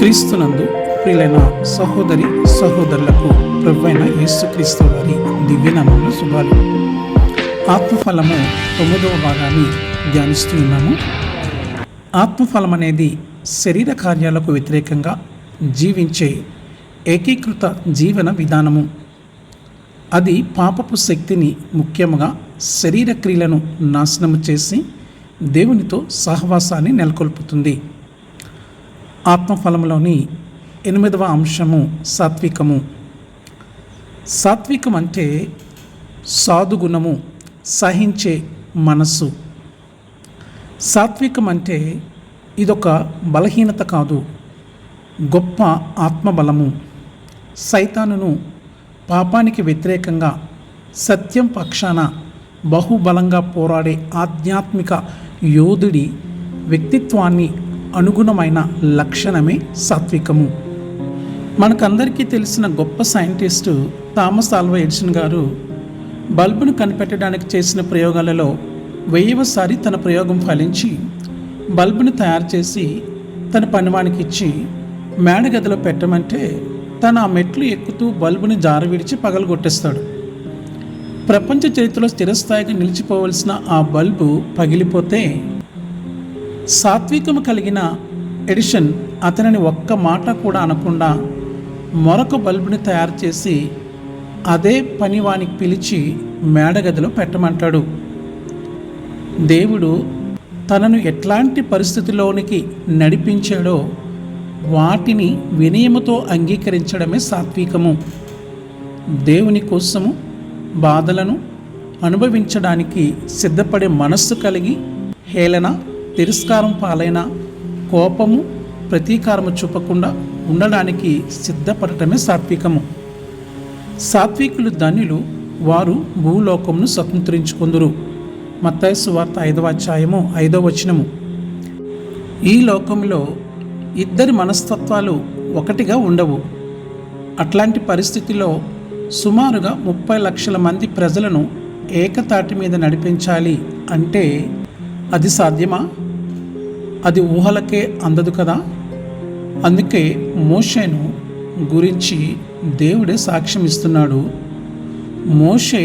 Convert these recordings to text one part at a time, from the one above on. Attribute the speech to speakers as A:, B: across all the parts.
A: క్రీస్తునందు ప్రియులైన సహోదరి సహోదరులకు ప్రభువైన యేసుక్రీస్తు వారి దివ్యనామములో శుభాలు. ఆత్మఫలము 9వ భాగాన్ని ధ్యానిస్తూ ఉన్నాము. ఆత్మఫలం అనేది శరీర కార్యాలకు వ్యతిరేకంగా జీవించే ఏకీకృత జీవన విధానము. అది పాపపు శక్తిని, ముఖ్యంగా శరీర క్రియలను నాశనము చేసి దేవునితో సహవాసాన్ని నెలకొల్పుతుంది. ఆత్మఫలంలోని 8వ అంశము సాత్వికము. సాత్వికం అంటే సాధుగుణము, సహించే మనస్సు. సాత్వికం అంటే ఇదొక బలహీనత కాదు, గొప్ప ఆత్మబలము. సైతానును పాపానికి వ్యతిరేకంగా సత్యం పక్షాన బహుబలంగా పోరాడే ఆధ్యాత్మిక యోధుడి వ్యక్తిత్వాన్ని అనుగుణమైన లక్షణమే సాత్వికము. మనకందరికీ తెలిసిన గొప్ప సైంటిస్టు థామస్ ఆల్వా ఎడిసన్ గారు బల్బును కనిపెట్టడానికి చేసిన ప్రయోగాలలో 1000వసారి తన ప్రయోగం ఫలించి బల్బును తయారు చేసి తన పనివానికి ఇచ్చి మేడగదిలో పెట్టమంటే తను ఆ మెట్లు ఎక్కుతూ బల్బుని జారవిడిచి పగలగొట్టేస్తాడు. ప్రపంచ చరిత్రలో స్థిరస్థాయిగా నిలిచిపోవలసిన ఆ బల్బు పగిలిపోతే సాత్వికము కలిగిన ఎడిషన్ అతనిని ఒక్క మాట కూడా అనకుండా మరొక బల్బుని తయారు చేసి అదే పనివానికి పిలిచి మేడగదిలో పెట్టమంటాడు. దేవుడు తనను ఎట్లాంటి పరిస్థితిలోనికి నడిపించాడో వాటిని వినయముతో అంగీకరించడమే సాత్వికము. దేవుని కోసము బాధలను అనుభవించడానికి సిద్ధపడే మనస్సు కలిగి హేళన, తిరస్కారం పాలైన, కోపము, ప్రతీకారము చూపకుండా ఉండడానికి సిద్ధపడటమే సాత్వికము. సాత్వికులు ధన్యులు, వారు భూలోకమును స్వతంత్రించుకొందురు. మత్తయి సువార్త 5వ అధ్యాయము 5వ వచనము. ఈ లోకంలో ఇద్దరి మనస్తత్వాలు ఒకటిగా ఉండవు. అట్లాంటి పరిస్థితిలో సుమారుగా 30 లక్షల మంది ప్రజలను ఏకతాటి మీద నడిపించాలి అంటే అది సాధ్యమా? అది ఊహలకే అందదు కదా. అందుకే మోషేను గురించి దేవుడే సాక్ష్యం ఇస్తున్నాడు. మోషే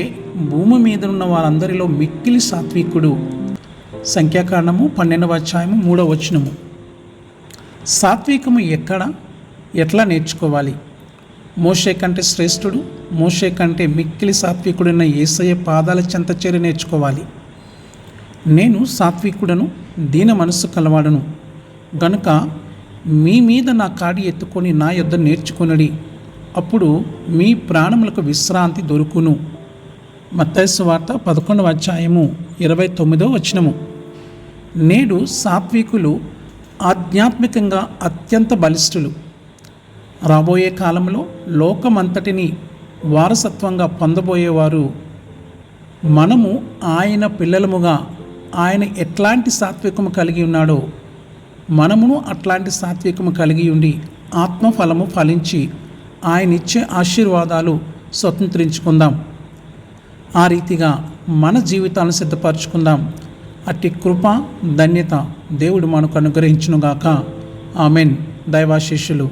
A: భూమి మీద ఉన్న వారందరిలో మిక్కిలి సాత్వికుడు. సంఖ్యాకాండము 12వ అధ్యాయము 3వ వచనము. సాత్వికము ఎట్లా నేర్చుకోవాలి? మోషే కంటే శ్రేష్ఠుడు, మోషే కంటే మిక్కిలి సాత్వికుడైన యేసయ్య పాదాల చెంత చేరి నేర్చుకోవాలి. నేను సాత్వికుడను, దీన మనస్సు కలవాడను గనుక మీ మీద నా కాడి ఎత్తుకొని నా యొద్ద నేర్చుకొనుడి, అప్పుడు మీ ప్రాణములకు విశ్రాంతి దొరుకును. మత్తయి సువార్త 11వ అధ్యాయము 29వ వచనము. నేడు సాత్వికులు ఆధ్యాత్మికంగా అత్యంత బలిష్ఠులు. రాబోయే కాలంలో లోకమంతటిని వారసత్వంగా పొందబోయేవారు మనము ఆయన పిల్లలముగా ఆయన ఎట్లాంటి సాత్వికము కలిగి ఉన్నాడో మనమును అట్లాంటి సాత్వికము కలిగి ఉండి ఆత్మఫలము ఫలించి ఆయన ఇచ్చే ఆశీర్వాదాలు స్వతంత్రించుకుందాం. ఆ రీతిగా మన జీవితాలను సిద్ధపరచుకుందాం. అట్టి కృప, ధన్యత దేవుడు మనకు అనుగ్రహించునుగాక. ఆమెన్. దైవాశీస్సులు.